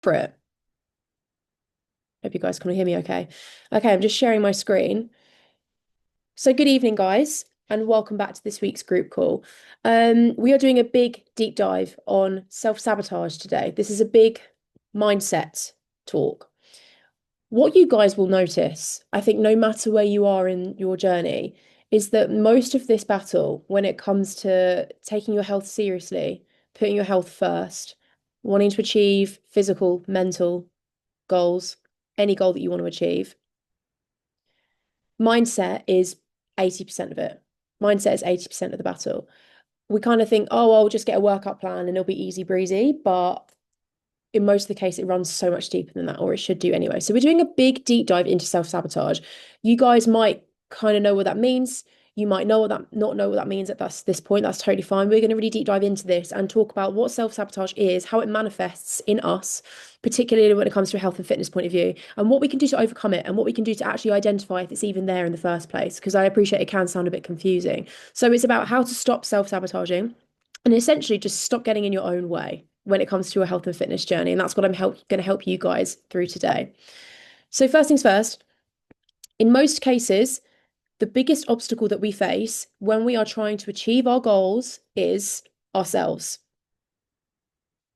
For it. Hope you guys can hear me okay. Okay, I'm just sharing my screen. So good evening, guys, and welcome back to this week's group call. We are doing a big deep dive on self-sabotage today. This is a big mindset talk. What you guys will notice, I think no matter where you are in your journey, is that most of this battle, when it comes to taking your health seriously, putting your health first, wanting to achieve physical, mental goals, any goal that you want to achieve, mindset is 80% of it. Mindset is 80% of the battle. We kind of think, oh, I'll just get a workout plan and it'll be easy breezy. But in most of the case, it runs so much deeper than that, or it should do anyway. So we're doing a big deep dive into self-sabotage. You guys might kind of know what that means. You might know what that not know what that means at this point. That's totally fine. We're going to really deep dive into this and talk about what self-sabotage is, how it manifests in us, particularly when it comes to a health and fitness point of view, and what we can do to overcome it and what we can do to actually identify if it's even there in the first place. Because I appreciate it can sound a bit confusing. So it's about how to stop self-sabotaging and essentially just stop getting in your own way when it comes to a health and fitness journey. And that's what I'm going to help you guys through today. So, first things first, in most cases, the biggest obstacle that we face when we are trying to achieve our goals is ourselves.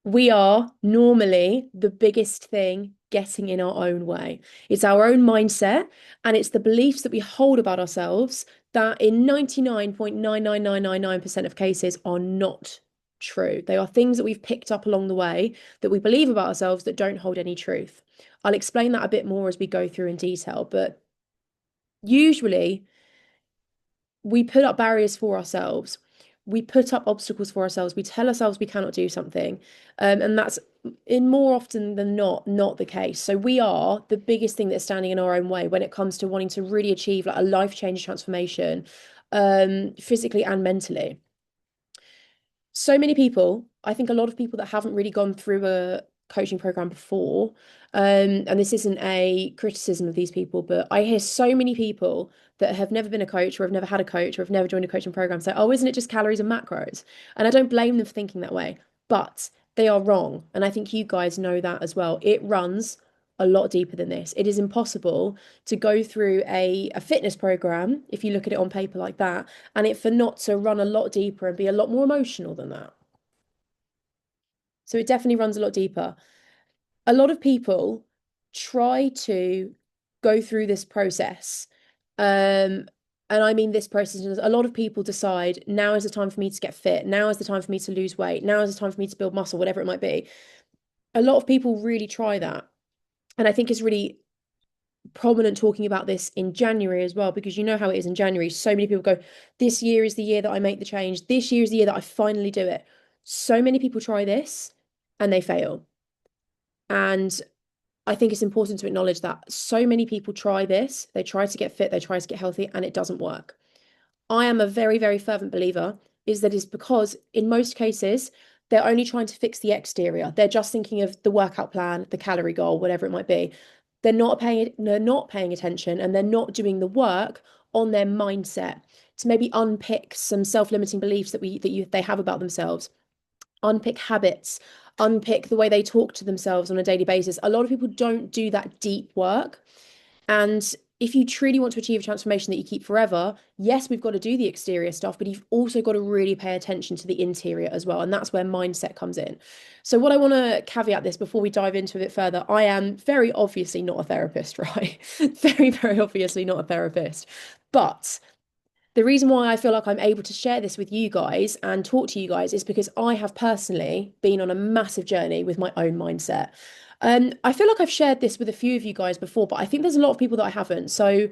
We are normally the biggest thing getting in our own way. It's our own mindset and it's the beliefs that we hold about ourselves that in 99.99999% of cases are not true. They are things that we've picked up along the way that we believe about ourselves that don't hold any truth. I'll explain that a bit more as we go through in detail, but usually we put up barriers for ourselves. We put up obstacles for ourselves. We tell ourselves we cannot do something. And that's in more often than not the case. So we are the biggest thing that's standing in our own way when it comes to wanting to really achieve like a life change transformation, physically and mentally. So many people, I think a lot of people that haven't really gone through a coaching program before, and this isn't a criticism of these people, but I hear so many people that have never been a coach or have never had a coach or have never joined a coaching program say, oh, isn't it just calories and macros? And I don't blame them for thinking that way, but they are wrong. And I think you guys know that as well. It runs a lot deeper than this. It is impossible to go through a fitness program, if you look at it on paper like that, and it for not to run a lot deeper and be a lot more emotional than that. So it definitely runs a lot deeper. A lot of people try to go through this process. And I mean this process, a lot of people decide now is the time for me to get fit, now is the time for me to lose weight, now is the time for me to build muscle, whatever it might be. A lot of people really try that. And I think it's really prominent talking about this in January as well, because you know how it is in January. So many people go, this year is the year that I make the change. This year is the year that I finally do it. So many people try this and they fail. And I think it's important to acknowledge that so many people try this, they try to get fit, they try to get healthy, and it doesn't work. I am a very, very fervent believer is that it's because in most cases, they're only trying to fix the exterior. They're just thinking of the workout plan, the calorie goal, whatever it might be. They're not paying attention and they're not doing the work on their mindset to maybe unpick some self-limiting beliefs they have about themselves, unpick habits, unpick the way they talk to themselves on a daily basis. A lot of people don't do that deep work. And if you truly want to achieve a transformation that you keep forever, yes, we've got to do the exterior stuff, but you've also got to really pay attention to the interior as well. And that's where mindset comes in. So, what I want to caveat this before we dive into it further, I am very obviously not a therapist, right? Very, very obviously not a therapist. But the reason why I feel like I'm able to share this with you guys and talk to you guys is because I have personally been on a massive journey with my own mindset. I feel like I've shared this with a few of you guys before, but I think there's a lot of people that I haven't. So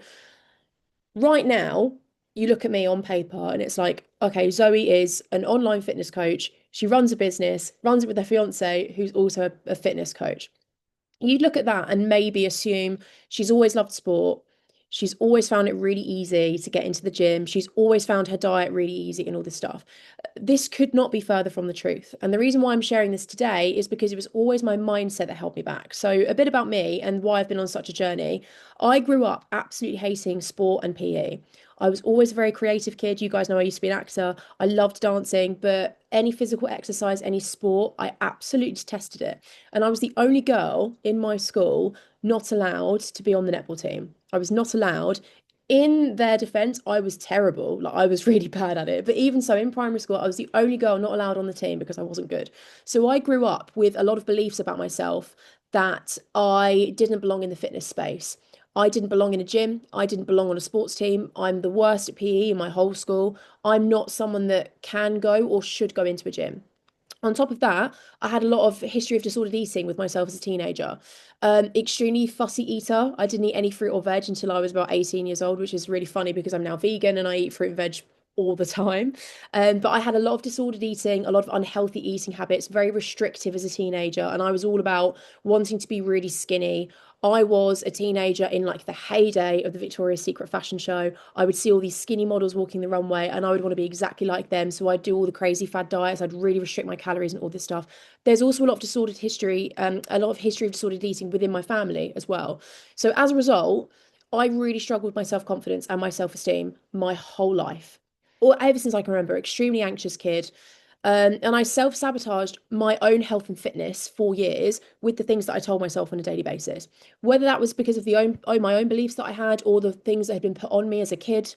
right now, you look at me on paper and it's like, okay, Zoe is an online fitness coach. She runs a business, runs it with her fiance, who's also a fitness coach. You'd look at that and maybe assume she's always loved sport. She's always found it really easy to get into the gym. She's always found her diet really easy and all this stuff. This could not be further from the truth. And the reason why I'm sharing this today is because it was always my mindset that held me back. So, a bit about me and why I've been on such a journey. I grew up absolutely hating sport and PE. I was always a very creative kid. You guys know I used to be an actor. I loved dancing, but any physical exercise, any sport, I absolutely detested it. And I was the only girl in my school not allowed to be on the netball team. I was not allowed. In their defense, I was terrible. Like I was really bad at it. But even so, in primary school, I was the only girl not allowed on the team because I wasn't good. So I grew up with a lot of beliefs about myself that I didn't belong in the fitness space. I didn't belong in a gym. I didn't belong on a sports team. I'm the worst at PE in my whole school. I'm not someone that can go or should go into a gym. On top of that, I had a lot of history of disordered eating with myself as a teenager. Extremely fussy eater. I didn't eat any fruit or veg until I was about 18 years old, which is really funny because I'm now vegan and I eat fruit and veg all the time. But I had a lot of disordered eating, a lot of unhealthy eating habits, very restrictive as a teenager. And I was all about wanting to be really skinny. I was a teenager in like the heyday of the Victoria's Secret fashion show. I would see all these skinny models walking the runway and I would want to be exactly like them. So I'd do all the crazy fad diets. I'd really restrict my calories and all this stuff. There's also a lot of disordered history, a lot of history of disordered eating within my family as well. So as a result, I really struggled with my self-confidence and my self-esteem my whole life. Or ever since I can remember, extremely anxious kid. And I self-sabotaged my own health and fitness for years with the things that I told myself on a daily basis. Whether that was because of my own beliefs that I had or the things that had been put on me as a kid,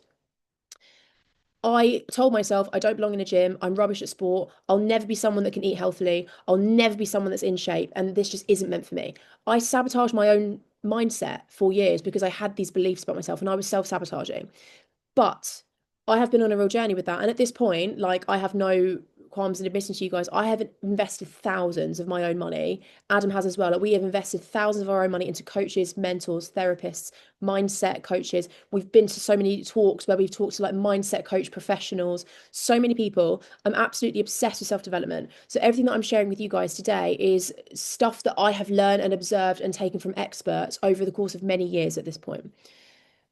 I told myself I don't belong in a gym. I'm rubbish at sport. I'll never be someone that can eat healthily. I'll never be someone that's in shape. And this just isn't meant for me. I sabotaged my own mindset for years because I had these beliefs about myself and I was self-sabotaging. But I have been on a real journey with that. And at this point, like I have no qualms in admitting to you guys, I have invested thousands of my own money. Adam has as well. Like we have invested thousands of our own money into coaches, mentors, therapists, mindset coaches. We've been to so many talks where we've talked to like mindset coach professionals, so many people. I'm absolutely obsessed with self-development. So everything that I'm sharing with you guys today is stuff that I have learned and observed and taken from experts over the course of many years at this point.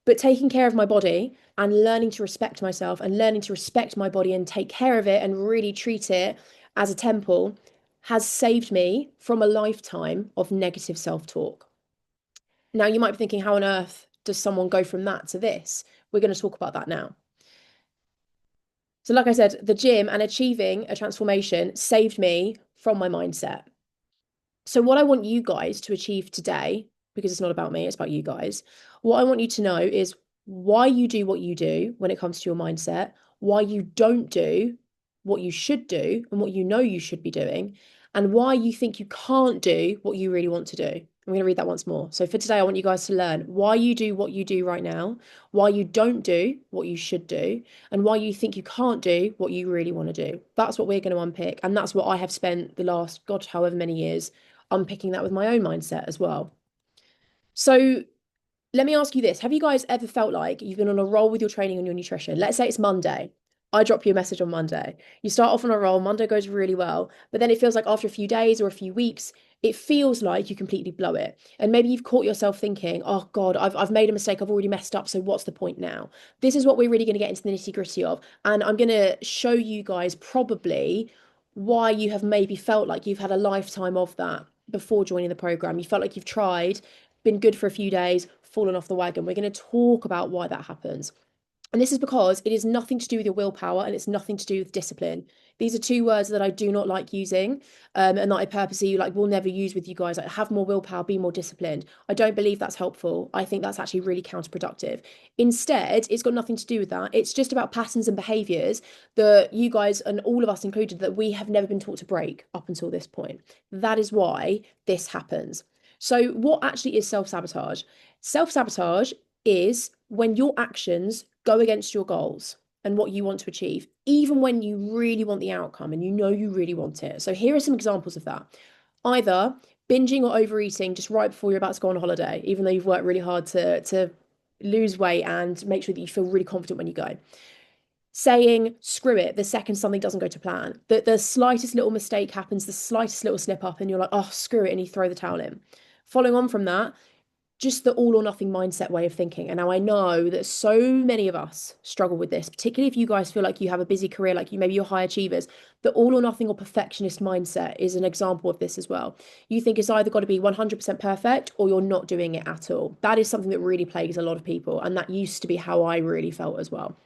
But taking care of my body and learning to respect myself and learning to respect my body and take care of it and really treat it as a temple has saved me from a lifetime of negative self-talk. Now, you might be thinking, how on earth does someone go from that to this? We're going to talk about that now. So, like I said, the gym and achieving a transformation saved me from my mindset. So, what I want you guys to achieve today, because it's not about me, it's about you guys, what I want you to know is why you do what you do when it comes to your mindset, why you don't do what you should do and what you know you should be doing, and why you think you can't do what you really want to do. I'm going to read that once more. So, for today, I want you guys to learn why you do what you do right now, why you don't do what you should do, and why you think you can't do what you really want to do. That's what we're going to unpick. And that's what I have spent the last, God, however many years unpicking that with my own mindset as well. So let me ask you this. Have you guys ever felt like you've been on a roll with your training and your nutrition? Let's say it's Monday. I drop you a message on Monday. You start off on a roll, Monday goes really well, but then it feels like after a few days or a few weeks, it feels like you completely blow it. And maybe you've caught yourself thinking, oh God, I've made a mistake. I've already messed up. So what's the point now? This is what we're really going to get into the nitty-gritty of. And I'm going to show you guys probably why you have maybe felt like you've had a lifetime of that before joining the program. You felt like you've tried, been good for a few days, fallen off the wagon. We're going to talk about why that happens. And this is because it is nothing to do with your willpower and it's nothing to do with discipline. These are two words that I do not like using, and that I purposely like will never use with you guys. Like have more willpower, be more disciplined. I don't believe that's helpful. I think that's actually really counterproductive. Instead, it's got nothing to do with that. It's just about patterns and behaviors that you guys and all of us included that we have never been taught to break up until this point. That is why this happens. So, what actually is self-sabotage? Self-sabotage is when your actions go against your goals and what you want to achieve, even when you really want the outcome and you know you really want it. So here are some examples of that. Either binging or overeating just right before you're about to go on holiday, even though you've worked really hard to lose weight and make sure that you feel really confident when you go. Saying screw it the second something doesn't go to plan, that the slightest little mistake happens, the slightest little slip up, and you're like, oh, screw it, and you throw the towel in. Following on from that, just the all or nothing mindset way of thinking. And now I know that so many of us struggle with this, particularly if you guys feel like you have a busy career, like you maybe you're high achievers. The all or nothing or perfectionist mindset is an example of this as well. You think it's either got to be 100% perfect or you're not doing it at all. That is something that really plagues a lot of people. And that used to be how I really felt as well.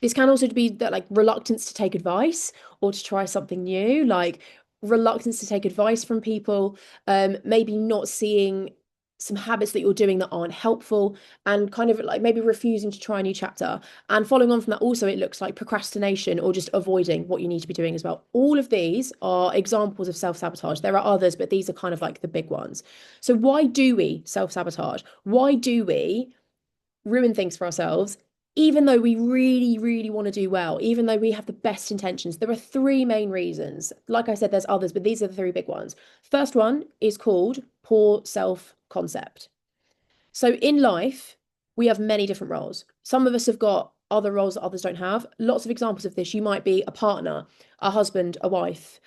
This can also be that like reluctance to take advice or to try something new, like reluctance to take advice from people, maybe not seeing some habits that you're doing that aren't helpful, and kind of like maybe refusing to try a new chapter. And following on from that, also it looks like procrastination or just avoiding what you need to be doing as well. All of these are examples of self-sabotage. There are others, but these are kind of like the big ones. So why do we self-sabotage? Why do we ruin things for ourselves, even though we really, really want to do well, even though we have the best intentions? There are three main reasons. Like I said, there's others, but these are the three big ones. First one is called poor self-concept. So in life, we have many different roles. Some of us have got other roles that others don't have. Lots of examples of this. You might be a partner, a husband, a wife.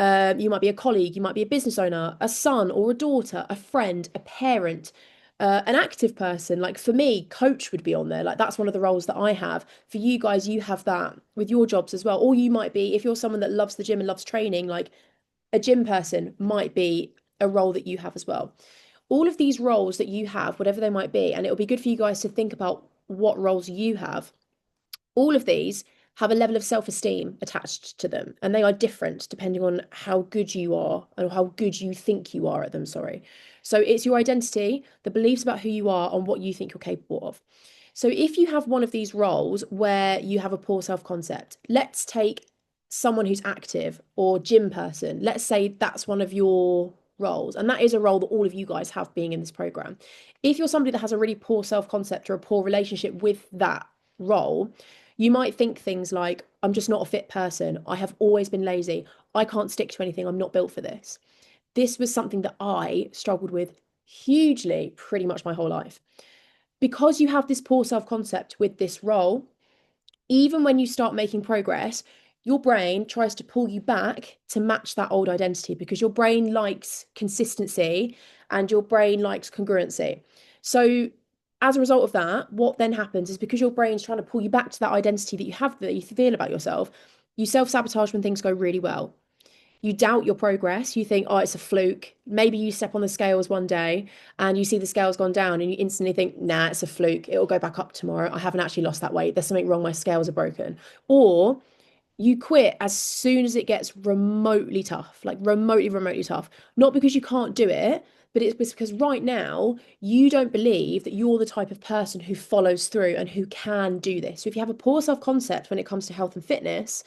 You might be a colleague, you might be a business owner, a son or a daughter, a friend, a parent, an active person. Like for me, coach would be on there. Like that's one of the roles that I have. For you guys, you have that with your jobs as well. Or you might be, if you're someone that loves the gym and loves training, like a gym person might be a role that you have as well. All of these roles that you have, whatever they might be, and it'll be good for you guys to think about what roles you have. All of these have a level of self-esteem attached to them, and they are different depending on how good you are and how good you think you are at them, sorry. So it's your identity, the beliefs about who you are, and what you think you're capable of. So if you have one of these roles where you have a poor self-concept, let's take someone who's active or gym person. Let's say that's one of your roles, and that is a role that all of you guys have being in this program. If you're somebody that has a really poor self-concept or a poor relationship with that role, you might think things like, I'm just not a fit person. I have always been lazy. I can't stick to anything. I'm not built for this. This was something that I struggled with hugely pretty much my whole life. Because you have this poor self concept with this role, even when you start making progress, your brain tries to pull you back to match that old identity because your brain likes consistency and your brain likes congruency. So, as a result of that, what then happens is because your brain's trying to pull you back to that identity that you have, that you feel about yourself, you self sabotage when things go really well. You doubt your progress. You think, oh, it's a fluke. Maybe you step on the scales one day and you see the scales gone down and you instantly think, nah, it's a fluke. It'll go back up tomorrow. I haven't actually lost that weight. There's something wrong. My scales are broken. Or you quit as soon as it gets remotely tough, like remotely, remotely tough. Not because you can't do it, but it's because right now you don't believe that you're the type of person who follows through and who can do this. So if you have a poor self-concept when it comes to health and fitness,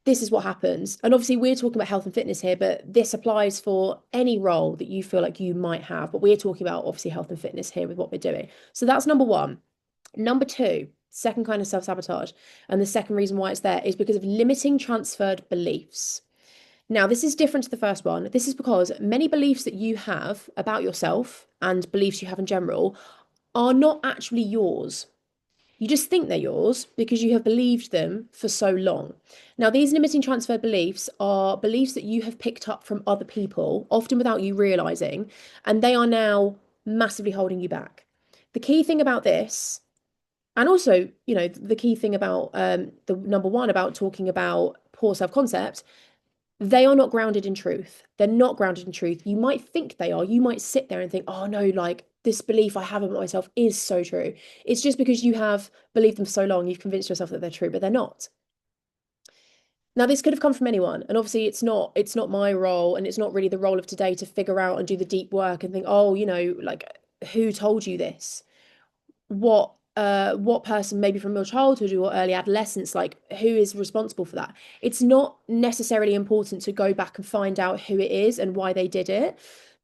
this is what happens. And obviously, we're talking about health and fitness here, but this applies for any role that you feel like you might have. But we're talking about obviously health and fitness here with what we're doing. So that's number one. Number two, second kind of self-sabotage. And the second reason why it's there is because of limiting transferred beliefs. Now, this is different to the first one. This is because many beliefs that you have about yourself and beliefs you have in general are not actually yours. You just think they're yours because you have believed them for so long. Now, these limiting transfer beliefs are beliefs that you have picked up from other people, often without you realizing, and they are now massively holding you back. The key thing about this, and also, the key thing about the number one about talking about poor self-concept, they are not grounded in truth. They're not grounded in truth. You might think they are. You might sit there and think, oh no, like this belief I have about myself is so true. It's just because you have believed them for so long, you've convinced yourself that they're true, but they're not. Now, this could have come from anyone, and obviously it's not my role, and it's not really the role of today to figure out and do the deep work and think, oh, like who told you this? What person maybe from your childhood or early adolescence, like who is responsible for that? It's not necessarily important to go back and find out who it is and why they did it,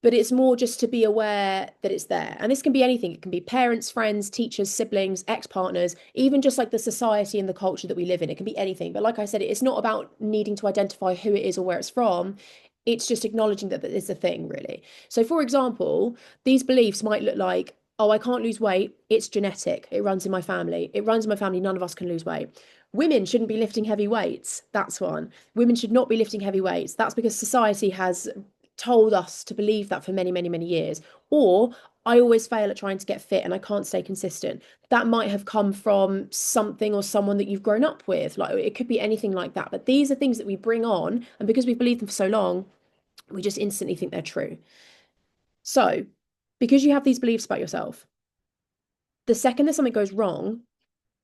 but it's more just to be aware that it's there. And this can be anything. It can be parents, friends, teachers, siblings, ex-partners, even just like the society and the culture that we live in. It can be anything. But like I said, it's not about needing to identify who it is or where it's from. It's just acknowledging that it's a thing, really. So, for example, these beliefs might look like, oh, I can't lose weight. It's genetic. It runs in my family. It runs in my family. None of us can lose weight. Women shouldn't be lifting heavy weights. That's one. Women should not be lifting heavy weights. That's because society has told us to believe that for many, many, many years. Or I always fail at trying to get fit and I can't stay consistent. That might have come from something or someone that you've grown up with. Like it could be anything like that. But these are things that we bring on, and because we've believed them for so long, we just instantly think they're true. So, because you have these beliefs about yourself, the second that something goes wrong,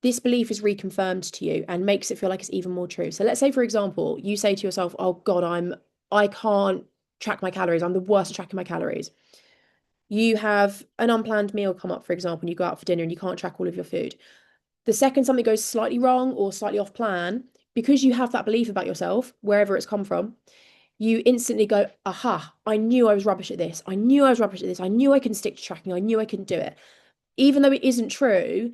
this belief is reconfirmed to you and makes it feel like it's even more true. So let's say, for example, you say to yourself, "Oh God, I can't track my calories. I'm the worst at tracking my calories." You have an unplanned meal come up, for example, and you go out for dinner and you can't track all of your food. The second something goes slightly wrong or slightly off plan, because you have that belief about yourself, wherever it's come from, you instantly go, aha, I knew I was rubbish at this. I knew I was rubbish at this. I knew I couldn't stick to tracking. I knew I couldn't do it. Even though it isn't true,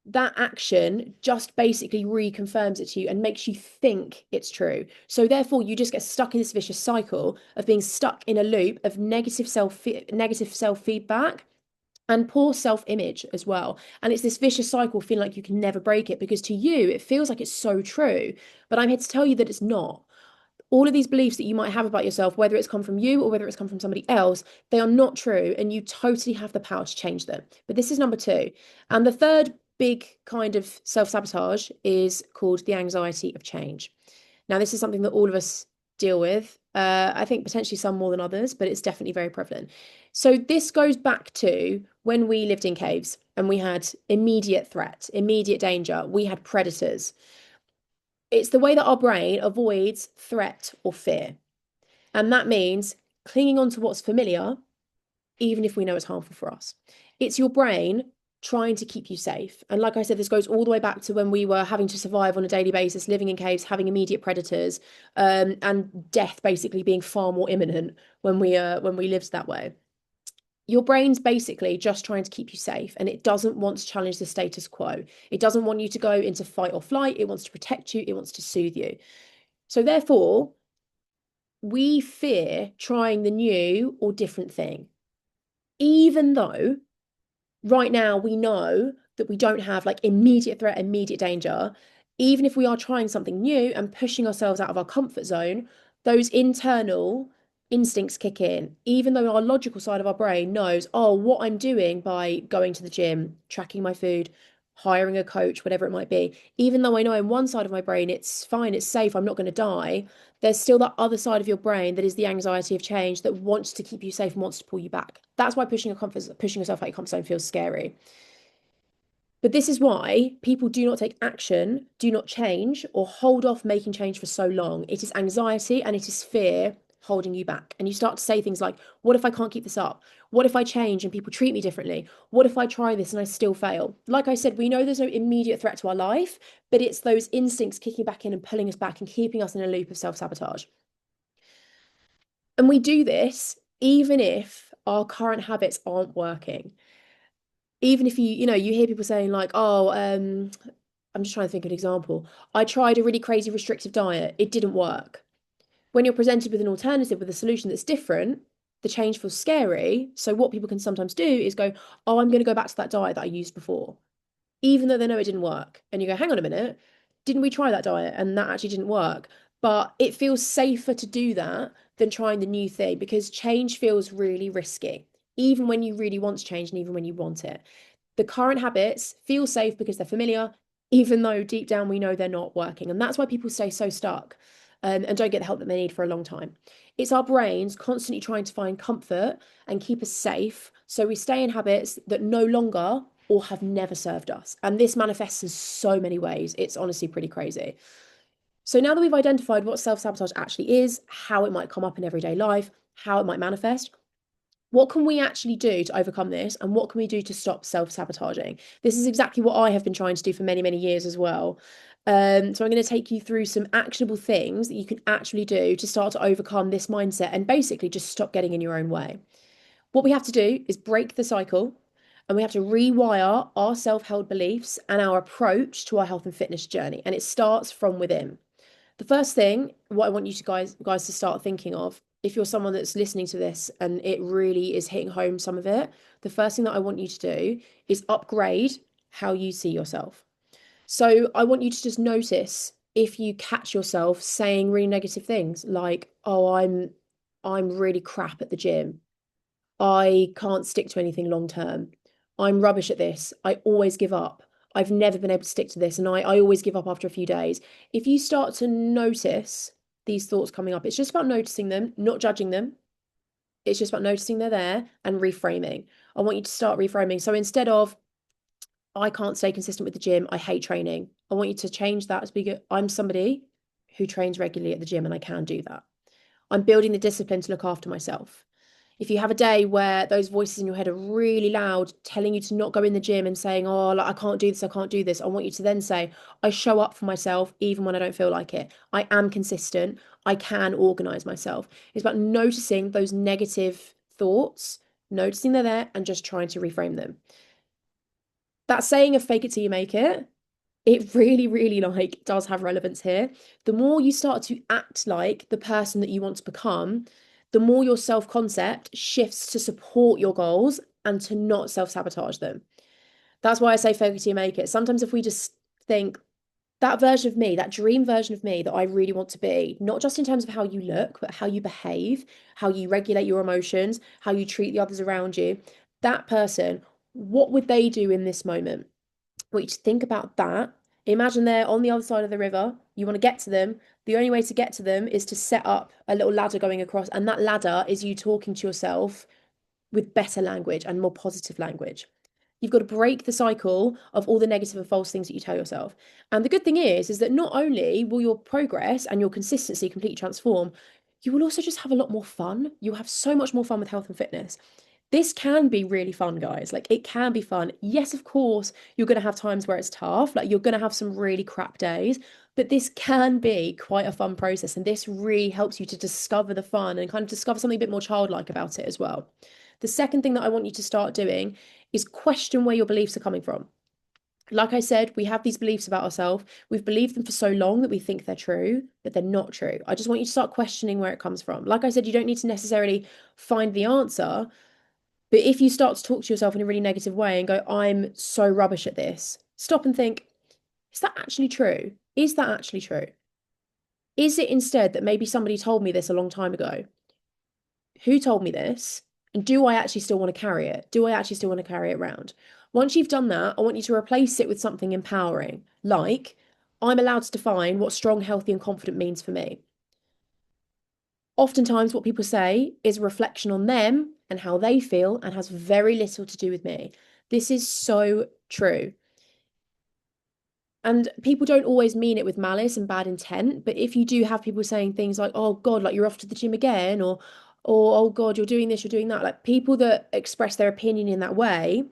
that action just basically reconfirms it to you and makes you think it's true. So therefore, you just get stuck in this vicious cycle of being stuck in a loop of negative self feedback and poor self-image as well. And it's this vicious cycle, feeling like you can never break it because to you it feels like it's so true. But I'm here to tell you that it's not. All of these beliefs that you might have about yourself, whether it's come from you or whether it's come from somebody else, they are not true, and you totally have the power to change them. But this is number two. And the third big kind of self-sabotage is called the anxiety of change. Now, this is something that all of us deal with. I think potentially some more than others, but it's definitely very prevalent. So this goes back to when we lived in caves and we had immediate threat, immediate danger. We had predators. It's the way that our brain avoids threat or fear. And that means clinging on to what's familiar, even if we know it's harmful for us. It's your brain trying to keep you safe. And like I said, this goes all the way back to when we were having to survive on a daily basis, living in caves, having immediate predators, and death basically being far more imminent when we lived that way. Your brain's basically just trying to keep you safe, and it doesn't want to challenge the status quo. It doesn't want you to go into fight or flight. It wants to protect you. It wants to soothe you. So therefore, we fear trying the new or different thing, even though right now we know that we don't have like immediate threat, immediate danger. Even if we are trying something new and pushing ourselves out of our comfort zone, those internal instincts kick in, even though our logical side of our brain knows, oh, what I'm doing by going to the gym, tracking my food, hiring a coach, whatever it might be, even though I know in one side of my brain it's fine, it's safe, I'm not going to die, there's still that other side of your brain that is the anxiety of change that wants to keep you safe and wants to pull you back. That's why pushing yourself out your comfort zone feels scary. But this is why people do not take action, do not change, or hold off making change for so long. It is anxiety and it is fear holding you back. And you start to say things like, what if I can't keep this up? What if I change and people treat me differently? What if I try this and I still fail? Like I said, we know there's no immediate threat to our life, but it's those instincts kicking back in and pulling us back and keeping us in a loop of self-sabotage. And we do this even if our current habits aren't working. Even if you hear people saying like, oh, I'm just trying to think of an example. I tried a really crazy restrictive diet. It didn't work. When you're presented with an alternative, with a solution that's different, the change feels scary. So what people can sometimes do is go, oh, I'm going to go back to that diet that I used before, even though they know it didn't work. And you go, hang on a minute, didn't we try that diet and that actually didn't work? But it feels safer to do that than trying the new thing because change feels really risky, even when you really want to change and even when you want it. The current habits feel safe because they're familiar, even though deep down we know they're not working. And that's why people stay so stuck and don't get the help that they need for a long time. It's our brains constantly trying to find comfort and keep us safe. So we stay in habits that no longer or have never served us. And this manifests in so many ways. It's honestly pretty crazy. So now that we've identified what self-sabotage actually is, how it might come up in everyday life, how it might manifest, what can we actually do to overcome this? And what can we do to stop self-sabotaging? This is exactly what I have been trying to do for many, many years as well. So I'm going to take you through some actionable things that you can actually do to start to overcome this mindset and basically just stop getting in your own way. What we have to do is break the cycle and we have to rewire our self-held beliefs and our approach to our health and fitness journey. And it starts from within. The first thing, what I want you to guys to start thinking of, if you're someone that's listening to this and it really is hitting home some of it, the first thing that I want you to do is upgrade how you see yourself. So I want you to just notice if you catch yourself saying really negative things like, oh, I'm really crap at the gym. I can't stick to anything long term. I'm rubbish at this. I always give up. I've never been able to stick to this, and I always give up after a few days. If you start to notice these thoughts coming up, it's just about noticing them, not judging them. It's just about noticing they're there and reframing. I want you to start reframing. So instead of, I can't stay consistent with the gym, I hate training, I want you to change that to be, I'm somebody who trains regularly at the gym and I can do that. I'm building the discipline to look after myself. If you have a day where those voices in your head are really loud, telling you to not go in the gym and saying, oh, like, I can't do this, I can't do this, I want you to then say, I show up for myself even when I don't feel like it. I am consistent. I can organize myself. It's about noticing those negative thoughts, noticing they're there and just trying to reframe them. That saying of fake it till you make it really, really like does have relevance here. The more you start to act like the person that you want to become, the more your self-concept shifts to support your goals and to not self-sabotage them. That's why I say fake it till you make it. Sometimes if we just think that version of me, that dream version of me that I really want to be, not just in terms of how you look, but how you behave, how you regulate your emotions, how you treat the others around you, that person, what would they do in this moment? Want you to think about that. Imagine they're on the other side of the river. You want to get to them. The only way to get to them is to set up a little ladder going across, and that ladder is you talking to yourself with better language and more positive language. You've got to break the cycle of all the negative and false things that you tell yourself. And the good thing is that not only will your progress and your consistency completely transform, you will also just have a lot more fun. You'll have so much more fun with health and fitness. This can be really fun, guys. Like, it can be fun. Yes, of course, you're going to have times where it's tough. Like, you're going to have some really crap days, but this can be quite a fun process. And this really helps you to discover the fun and kind of discover something a bit more childlike about it as well. The second thing that I want you to start doing is question where your beliefs are coming from. Like I said, we have these beliefs about ourselves. We've believed them for so long that we think they're true, but they're not true. I just want you to start questioning where it comes from. Like I said, you don't need to necessarily find the answer, but if you start to talk to yourself in a really negative way and go, I'm so rubbish at this, stop and think, is that actually true? Is that actually true? Is it instead that maybe somebody told me this a long time ago? Who told me this? And do I actually still want to carry it? Do I actually still want to carry it around? Once you've done that, I want you to replace it with something empowering, like, I'm allowed to define what strong, healthy, and confident means for me. Oftentimes, what people say is a reflection on them and how they feel and has very little to do with me. This is so true. And people don't always mean it with malice and bad intent, but if you do have people saying things like, "Oh God, like you're off to the gym again," or "Oh God, you're doing this, you're doing that," like people that express their opinion in that way,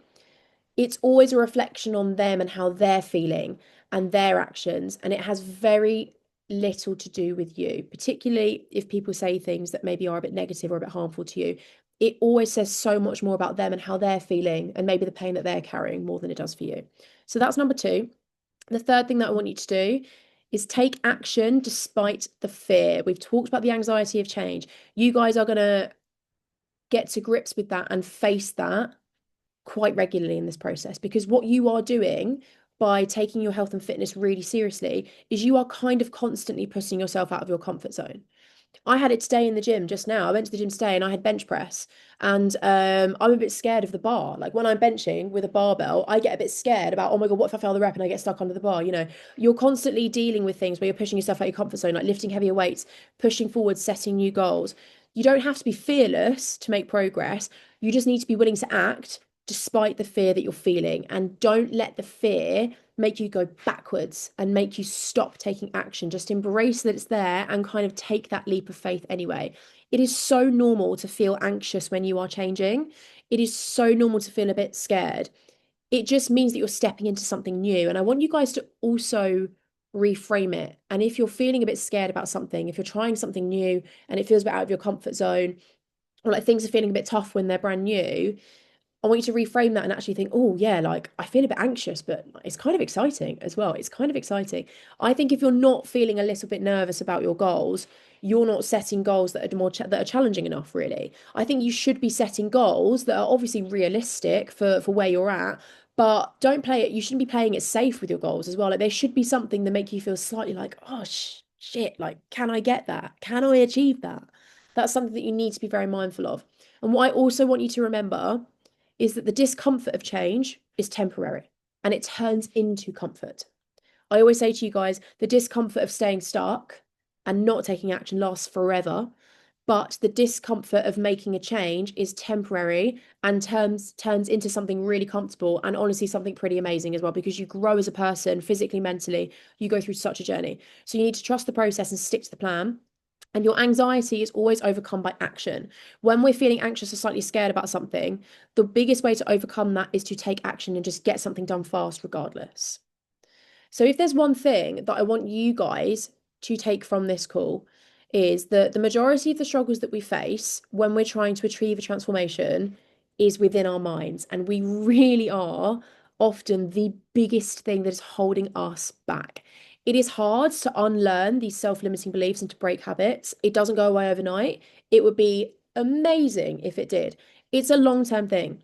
it's always a reflection on them and how they're feeling and their actions. And it has very little to do with you, particularly if people say things that maybe are a bit negative or a bit harmful to you. It always says so much more about them and how they're feeling and maybe the pain that they're carrying more than it does for you. So that's number two. The third thing that I want you to do is take action despite the fear. We've talked about the anxiety of change. You guys are going to get to grips with that and face that quite regularly in this process, because what you are doing by taking your health and fitness really seriously is you are kind of constantly pushing yourself out of your comfort zone. I had it today in the gym just now. I went to the gym today and I had bench press. And I'm a bit scared of the bar. Like when I'm benching with a barbell, I get a bit scared about, oh my God, what if I fail the rep and I get stuck under the bar? You know, you're constantly dealing with things where you're pushing yourself out of your comfort zone, like lifting heavier weights, pushing forward, setting new goals. You don't have to be fearless to make progress. You just need to be willing to act despite the fear that you're feeling. And don't let the fear make you go backwards and make you stop taking action. Just embrace that it's there and kind of take that leap of faith anyway. It is so normal to feel anxious when you are changing. It is so normal to feel a bit scared. It just means that you're stepping into something new. And I want you guys to also reframe it. And if you're feeling a bit scared about something, if you're trying something new and it feels a bit out of your comfort zone, or like things are feeling a bit tough when they're brand new, I want you to reframe that and actually think, oh, yeah, like I feel a bit anxious, but it's kind of exciting as well. It's kind of exciting. I think if you're not feeling a little bit nervous about your goals, you're not setting goals that are that are challenging enough, really. I think you should be setting goals that are obviously realistic for where you're at, but don't play it. You shouldn't be playing it safe with your goals as well. Like there should be something that make you feel slightly like, oh shit, like can I get that? Can I achieve that? That's something that you need to be very mindful of. And what I also want you to remember is that the discomfort of change is temporary and it turns into comfort. I always say to you guys, the discomfort of staying stuck and not taking action lasts forever. But the discomfort of making a change is temporary and turns into something really comfortable and honestly something pretty amazing as well because you grow as a person physically, mentally. You go through such a journey. So you need to trust the process and stick to the plan. And your anxiety is always overcome by action. When we're feeling anxious or slightly scared about something, the biggest way to overcome that is to take action and just get something done fast, regardless. So if there's one thing that I want you guys to take from this call is that the majority of the struggles that we face when we're trying to achieve a transformation is within our minds. And we really are often the biggest thing that is holding us back. It is hard to unlearn these self-limiting beliefs and to break habits. It doesn't go away overnight. It would be amazing if it did. It's a long-term thing,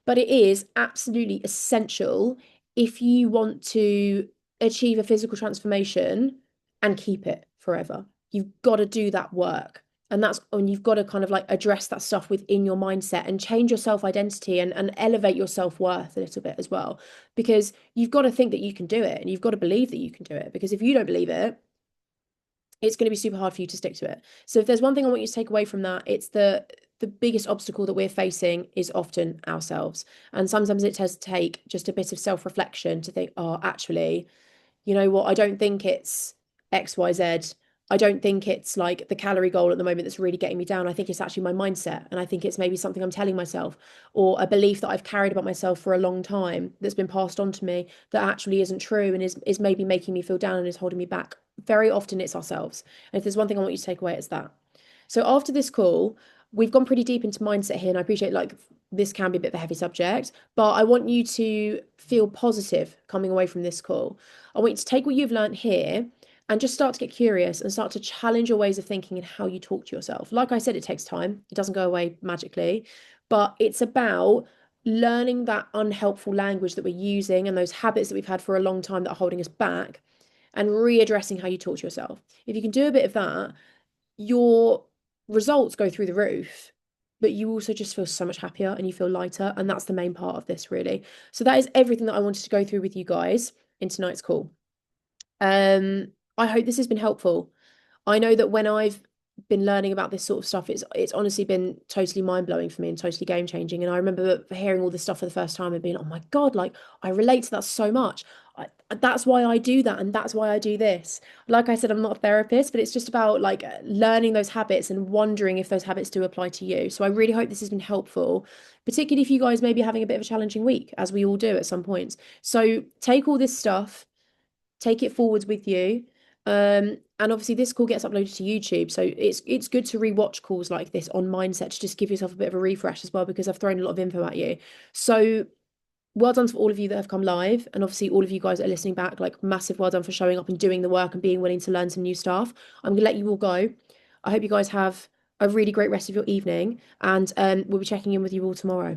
but it is absolutely essential if you want to achieve a physical transformation and keep it forever. You've got to do that work. And that's when you've got to kind of like address that stuff within your mindset and change your self identity and elevate your self worth a little bit as well. Because you've got to think that you can do it and you've got to believe that you can do it. Because if you don't believe it, it's going to be super hard for you to stick to it. So if there's one thing I want you to take away from that, it's the biggest obstacle that we're facing is often ourselves. And sometimes it does take just a bit of self-reflection to think, oh, actually, you know what, I don't think it's XYZ. I don't think it's like the calorie goal at the moment that's really getting me down. I think it's actually my mindset. And I think it's maybe something I'm telling myself or a belief that I've carried about myself for a long time that's been passed on to me that actually isn't true and is maybe making me feel down and is holding me back. Very often it's ourselves. And if there's one thing I want you to take away, it's that. So after this call, we've gone pretty deep into mindset here, and I appreciate like this can be a bit of a heavy subject, but I want you to feel positive coming away from this call. I want you to take what you've learned here and just start to get curious and start to challenge your ways of thinking and how you talk to yourself. Like I said, it takes time. It doesn't go away magically, but it's about learning that unhelpful language that we're using and those habits that we've had for a long time that are holding us back and readdressing how you talk to yourself. If you can do a bit of that, your results go through the roof, but you also just feel so much happier and you feel lighter. And that's the main part of this, really. So that is everything that I wanted to go through with you guys in tonight's call. I hope this has been helpful. I know that when I've been learning about this sort of stuff, it's honestly been totally mind-blowing for me and totally game-changing. And I remember hearing all this stuff for the first time and being, oh my God, like I relate to that so much. That's why I do that and that's why I do this. Like I said, I'm not a therapist, but it's just about like learning those habits and wondering if those habits do apply to you. So I really hope this has been helpful, particularly if you guys may be having a bit of a challenging week, as we all do at some points. So take all this stuff, take it forwards with you. And obviously this call gets uploaded to YouTube. So it's good to rewatch calls like this on mindset to just give yourself a bit of a refresh as well, because I've thrown a lot of info at you. So well done for all of you that have come live. And obviously all of you guys that are listening back, like massive well done for showing up and doing the work and being willing to learn some new stuff. I'm gonna let you all go. I hope you guys have a really great rest of your evening and we'll be checking in with you all tomorrow.